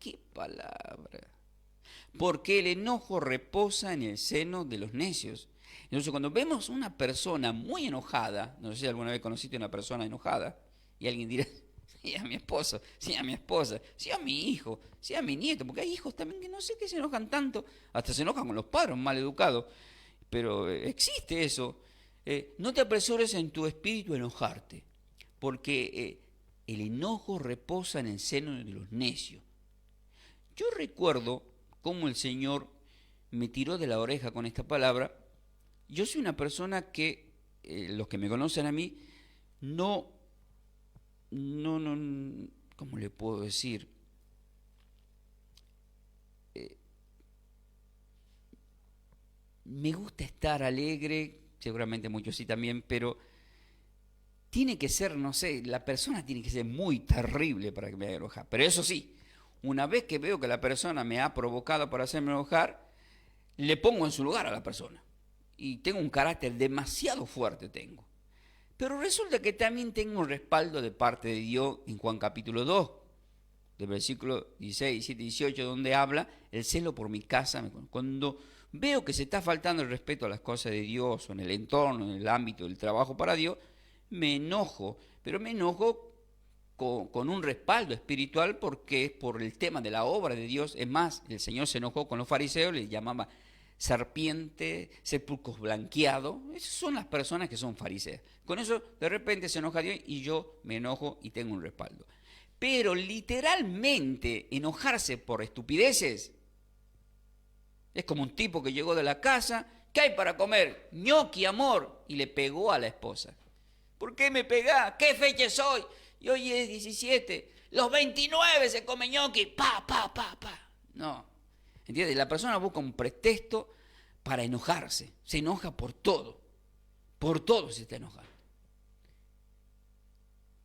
¡Qué palabra! Porque el enojo reposa en el seno de los necios. Entonces, cuando vemos una persona muy enojada, no sé si alguna vez conociste una persona enojada, y alguien dirá, sí, a mi esposo, sí, a mi esposa, sí, a mi hijo, sí, a mi nieto, porque hay hijos también que no sé qué se enojan tanto, hasta se enojan con los padres mal educados, pero existe eso. No te apresures en tu espíritu a enojarte, porque el enojo reposa en el seno de los necios. Yo recuerdo cómo el Señor me tiró de la oreja con esta palabra. Yo soy una persona que, los que me conocen a mí, no, ¿cómo le puedo decir? Me gusta estar alegre, seguramente muchos sí también, pero tiene que ser, no sé, la persona tiene que ser muy terrible para que me haga enojar. Pero eso sí, una vez que veo que la persona me ha provocado para hacerme enojar, le pongo en su lugar a la persona. Y tengo un carácter demasiado fuerte, tengo. Pero resulta que también tengo un respaldo de parte de Dios en Juan capítulo 2, del versículo 16, 17, 18, donde habla el celo por mi casa. Cuando veo que se está faltando el respeto a las cosas de Dios, o en el entorno, en el ámbito del trabajo para Dios, me enojo, pero me enojo con un respaldo espiritual porque es por el tema de la obra de Dios. Es más, el Señor se enojó con los fariseos, les llamaba serpiente, sepulcros blanqueados. Esas son las personas que son fariseas. Con eso de repente se enoja Dios y yo me enojo y tengo un respaldo. Pero literalmente enojarse por estupideces es como un tipo que llegó de la casa. ¿Qué hay para comer? Ñoqui, amor. Y le pegó a la esposa. ¿Por qué me pegás? ¿Qué fecha es hoy? Y hoy es 17. Los 29 se come ñoqui. Pa. No. ¿Entiendes? La persona busca un pretexto para enojarse. Se enoja por todo. Por todo se está enojando.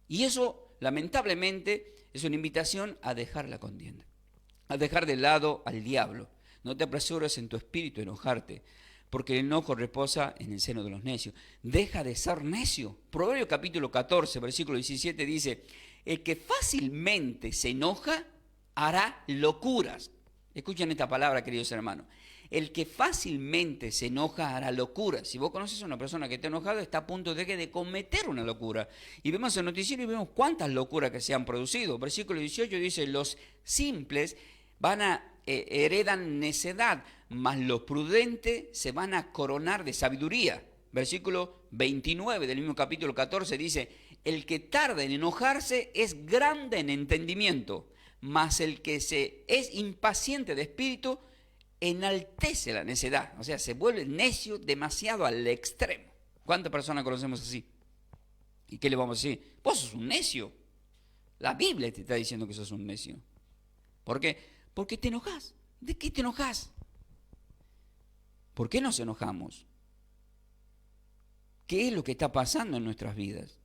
Y eso, lamentablemente, es una invitación a dejar la contienda. A dejar de lado al diablo. No te apresures en tu espíritu a enojarte, porque el enojo reposa en el seno de los necios. Deja de ser necio. Proverbios capítulo 14, versículo 17 dice, el que fácilmente se enoja hará locuras. Escuchen esta palabra, queridos hermanos. El que fácilmente se enoja hará locuras. Si vos conoces a una persona que está enojada, está a punto de cometer una locura. Y vemos el noticiero y vemos cuántas locuras que se han producido. Versículo 18 dice, los simples heredan necedad, mas los prudentes se van a coronar de sabiduría. Versículo 29 del mismo capítulo 14 dice, el que tarda en enojarse es grande en entendimiento, mas el que es impaciente de espíritu enaltece la necedad. O sea, se vuelve necio demasiado al extremo. ¿Cuántas personas conocemos así? ¿Y qué le vamos a decir? Vos sos un necio. La Biblia te está diciendo que sos un necio. ¿Por qué? Porque te enojas. ¿De qué te enojas? ¿Por qué nos enojamos? ¿Qué es lo que está pasando en nuestras vidas?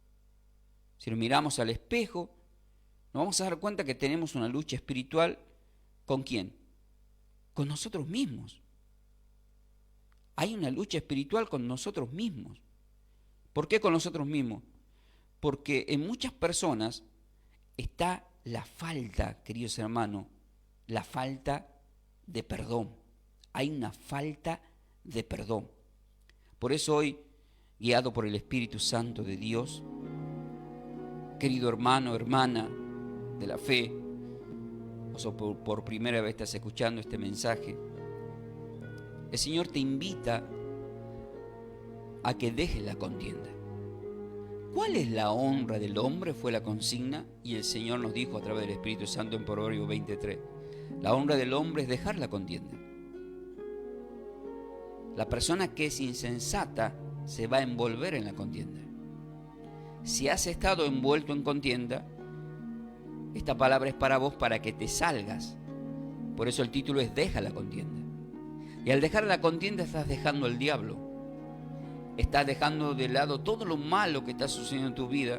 Si lo miramos al espejo, nos vamos a dar cuenta que tenemos una lucha espiritual. ¿Con quién? Con nosotros mismos. Hay una lucha espiritual con nosotros mismos. ¿Por qué con nosotros mismos? Porque en muchas personas está la falta, queridos hermanos, la falta de perdón. Hay una falta de perdón. Por eso hoy, guiado por el Espíritu Santo de Dios, querido hermano, hermana de la fe, o por primera vez estás escuchando este mensaje, el Señor te invita a que dejes la contienda. ¿Cuál es la honra del hombre? Fue la consigna, y el Señor nos dijo a través del Espíritu Santo en Proverbios 23. La honra del hombre es dejar la contienda. La persona que es insensata se va a envolver en la contienda. Si has estado envuelto en contienda, esta palabra es para vos, para que te salgas. Por eso el título es Deja la contienda. Y al dejar la contienda estás dejando al diablo. Estás dejando de lado todo lo malo que está sucediendo en tu vida,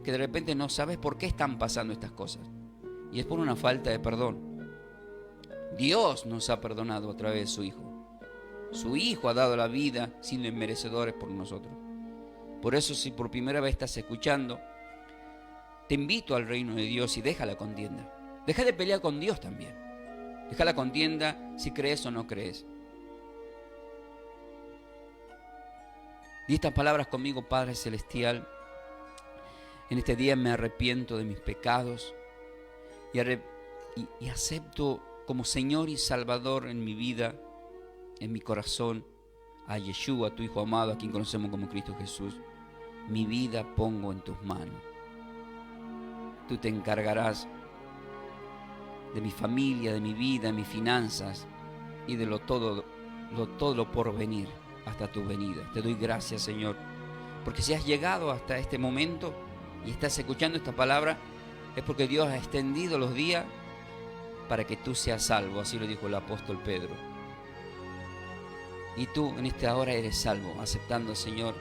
que de repente no sabes por qué están pasando estas cosas. Y es por una falta de perdón. Dios nos ha perdonado a través de su Hijo. Su Hijo ha dado la vida siendo merecedores por nosotros. Por eso, si por primera vez estás escuchando, te invito al reino de Dios y deja la contienda. Deja de pelear con Dios también. Deja la contienda si crees o no crees. Di estas palabras conmigo, Padre Celestial. En este día me arrepiento de mis pecados y acepto como Señor y Salvador en mi vida, en mi corazón, a Yeshua, tu Hijo amado, a quien conocemos como Cristo Jesús. Mi vida pongo en tus manos. Tú te encargarás de mi familia, de mi vida, de mis finanzas y de todo lo por venir hasta tu venida. Te doy gracias, Señor, porque si has llegado hasta este momento y estás escuchando esta palabra, es porque Dios ha extendido los días para que tú seas salvo. Así lo dijo el apóstol Pedro. Y tú en esta hora eres salvo, aceptando, Señor,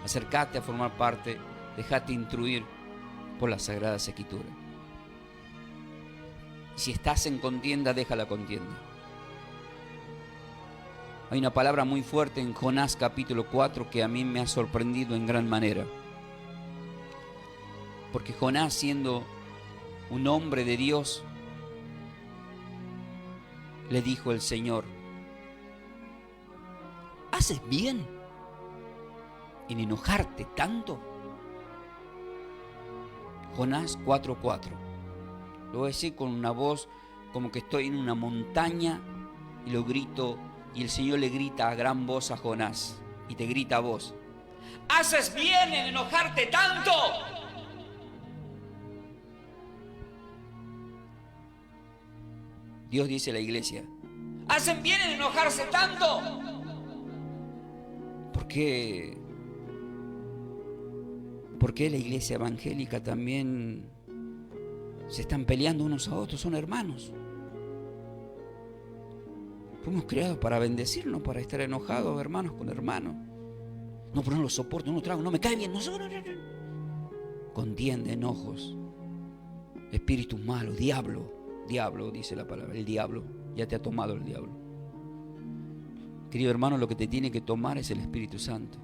acércate a formar parte, déjate instruir por las Sagradas Escrituras. Si estás en contienda, deja la contienda. Hay una palabra muy fuerte en Jonás capítulo 4 que a mí me ha sorprendido en gran manera. Porque Jonás, siendo un hombre de Dios, le dijo el Señor: ¿haces bien en enojarte tanto? Jonás 4:4. Lo voy a decir con una voz como que estoy en una montaña y lo grito Y el Señor le grita a gran voz a Jonás, y te grita a vos: ¿haces bien en enojarte tanto? Dios dice a la iglesia: ¿hacen bien en enojarse tanto? ¿Por qué la iglesia evangélica también se están peleando unos a otros? Son hermanos. Fuimos creados para bendecirnos, para estar enojados hermanos con hermanos. No, pero no lo soporto, no lo trago, no me cae bien. No. Contienda, enojos, espíritus malos, diablo dice la palabra, el diablo. Ya te ha tomado el diablo. Querido hermano, lo que te tiene que tomar es el Espíritu Santo.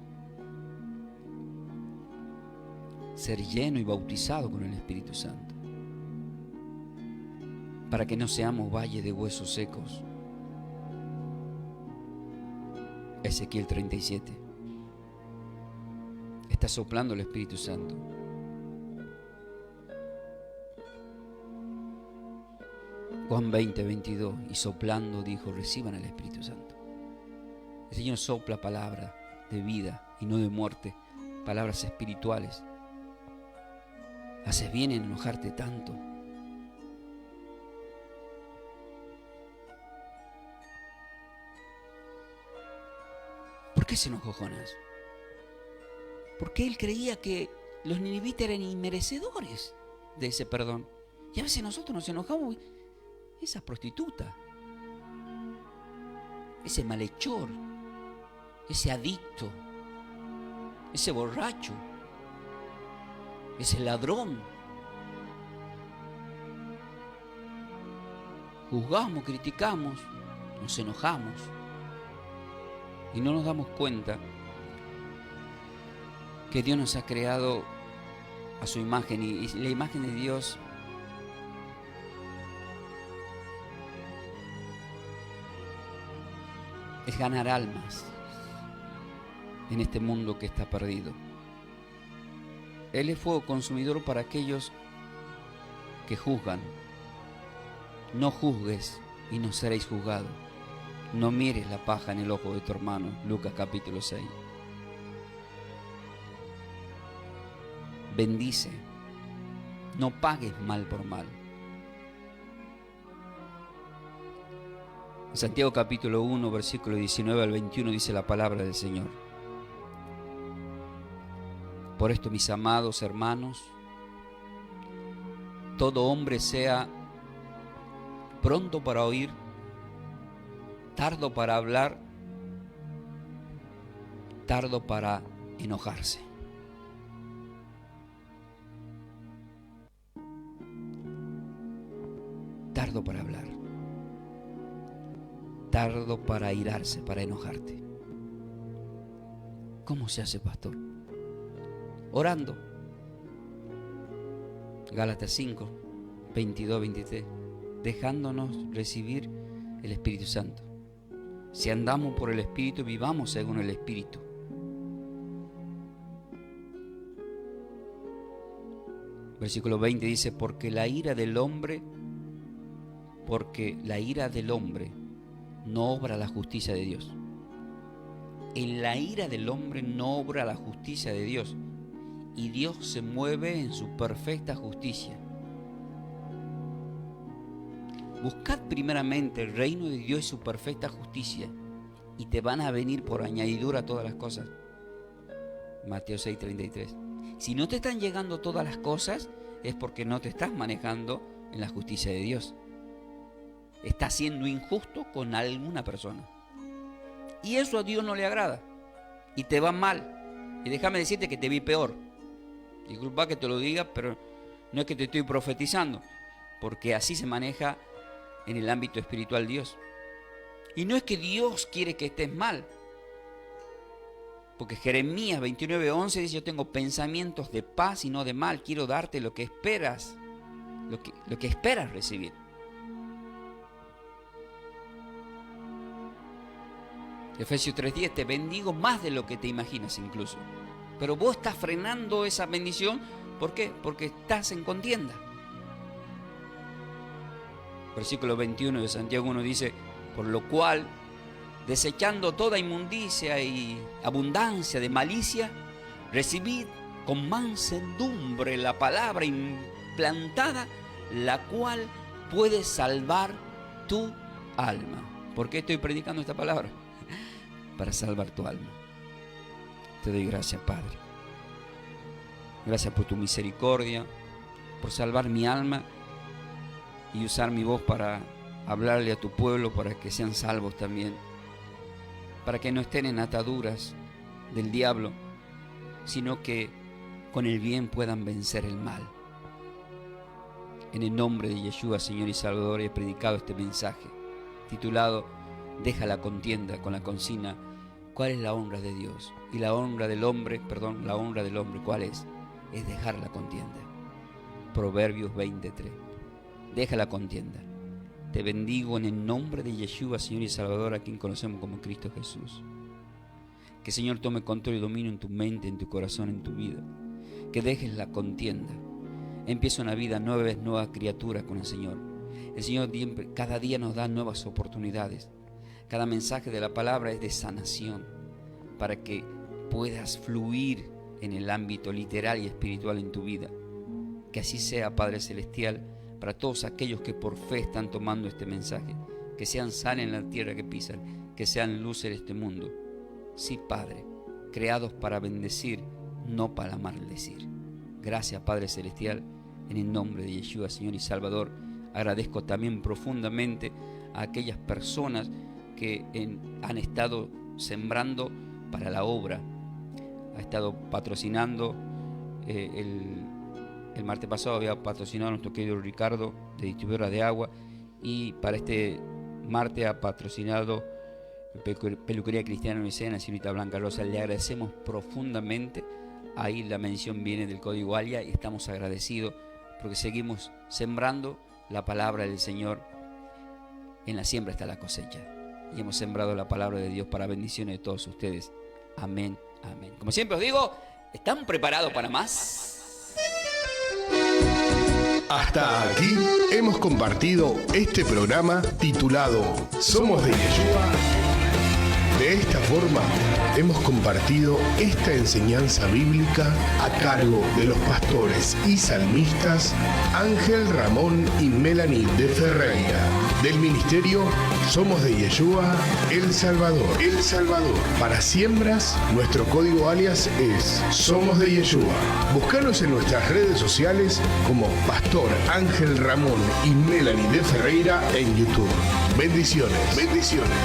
Ser lleno y bautizado con el Espíritu Santo, para que no seamos valle de huesos secos. Ezequiel 37. Está soplando el Espíritu Santo. Juan 20, 22. Y soplando dijo: reciban el Espíritu Santo. El Señor sopla palabra de vida y no de muerte, palabras espirituales. Haces bien en enojarte tanto. ¿Por qué se enojó Jonás? Porque él creía que los ninivitas eran inmerecedores de ese perdón. Y a veces nosotros nos enojamos. Esa prostituta, ese malhechor, ese adicto, ese borracho, ese ladrón. Juzgamos, criticamos, nos enojamos y no nos damos cuenta que Dios nos ha creado a su imagen, y la imagen de Dios es ganar almas en este mundo que está perdido. Él es fuego consumidor para aquellos que juzgan. No juzgues y no seréis juzgados. No mires la paja en el ojo de tu hermano. Lucas capítulo 6. Bendice. No pagues mal por mal. En Santiago capítulo 1, versículo 19 al 21 dice la palabra del Señor: por esto, mis amados hermanos, todo hombre sea pronto para oír, tardo para hablar, tardo para enojarse. Tardo para hablar, tardo para irarse, para enojarte. ¿Cómo se hace, pastor? Orando. Gálatas 5, 22, 23. Dejándonos recibir el Espíritu Santo. Si andamos por el Espíritu, vivamos según el Espíritu. Versículo 20 dice: porque la ira del hombre no obra la justicia de Dios. En la ira del hombre no obra la justicia de Dios, y Dios se mueve en su perfecta justicia. Buscad primeramente el reino de Dios y su perfecta justicia, y te van a venir por añadidura todas las cosas. Mateo 6:33. Si no te están llegando todas las cosas, es porque no te estás manejando en la justicia de Dios. Estás siendo injusto con alguna persona, y eso a Dios no le agrada, y te va mal. Y déjame decirte que te vi peor. Disculpa que te lo diga, pero no es que te estoy profetizando, porque así se maneja en el ámbito espiritual Dios. Y no es que Dios quiere que estés mal, porque Jeremías 29:11 dice: yo tengo pensamientos de paz y no de mal, quiero darte lo que esperas, lo que esperas recibir. Efesios 3:10: te bendigo más de lo que te imaginas incluso. Pero vos estás frenando esa bendición. ¿Por qué? Porque estás en contienda. Versículo 21 de Santiago 1 dice: por lo cual desechando toda inmundicia y abundancia de malicia, recibid con mansedumbre la palabra implantada, la cual puede salvar tu alma. ¿Por qué estoy predicando esta palabra? Para salvar tu alma. Te doy gracias, Padre. Gracias por tu misericordia, por salvar mi alma y usar mi voz para hablarle a tu pueblo para que sean salvos también, para que no estén en ataduras del diablo, sino que con el bien puedan vencer el mal. En el nombre de Yeshua, Señor y Salvador, he predicado este mensaje titulado Deja la contienda, con la consigna: ¿cuál es la honra de Dios? Y la honra del hombre, ¿cuál es? Es dejar la contienda. Proverbios 23. Deja la contienda. Te bendigo en el nombre de Yeshua, Señor y Salvador, a quien conocemos como Cristo Jesús. Que el Señor tome control y dominio en tu mente, en tu corazón, en tu vida. Que dejes la contienda. Empieza una vida nueva, es nueva criatura con el Señor. El Señor cada día nos da nuevas oportunidades. Cada mensaje de la palabra es de sanación, para que puedas fluir en el ámbito literal y espiritual en tu vida. Que así sea, Padre Celestial, para todos aquellos que por fe están tomando este mensaje. Que sean sal en la tierra que pisan, que sean luz en este mundo. Sí, Padre, creados para bendecir, no para maldecir. Gracias, Padre Celestial, en el nombre de Yeshua, Señor y Salvador. Agradezco también profundamente a aquellas personas que han estado sembrando para la obra. Ha estado patrocinando, el martes pasado había patrocinado a nuestro querido Ricardo, de distribuidora de agua, y para este martes ha patrocinado Peluquería Cristiana Unicena, la señorita Blanca Rosa. Le agradecemos profundamente. Ahí la mención viene del código ALIA y estamos agradecidos porque seguimos sembrando la palabra del Señor. En la siembra está la cosecha, y hemos sembrado la palabra de Dios para bendiciones de todos ustedes. Amén, amén. Como siempre os digo, ¿están preparados para más? Hasta aquí hemos compartido este programa titulado Somos de Yeshua. De esta forma hemos compartido esta enseñanza bíblica a cargo de los pastores y salmistas Ángel Ramón y Melanie de Ferreira, del ministerio Somos de Yeshua, El Salvador. El Salvador. Para siembras, nuestro código alias es Somos de Yeshua. Búscanos en nuestras redes sociales como Pastor Ángel Ramón y Melanie de Ferreira en YouTube. Bendiciones. Bendiciones.